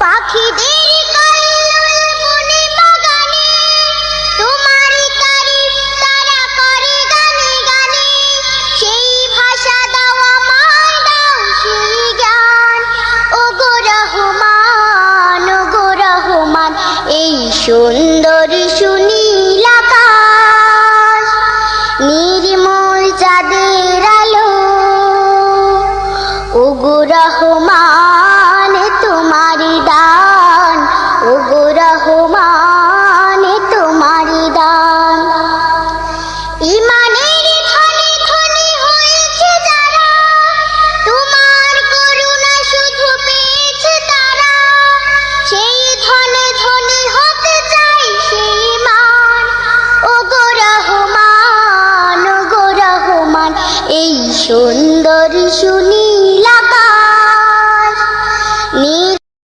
পাখিদের কল্লোল বনে বাগানে, তোমারই তারিফ তারা করে গানে গানে। সেই ভাষা দাও আমায়, দাও সেই জ্ঞান, ওগো রহমান, ওগো রহমান। এই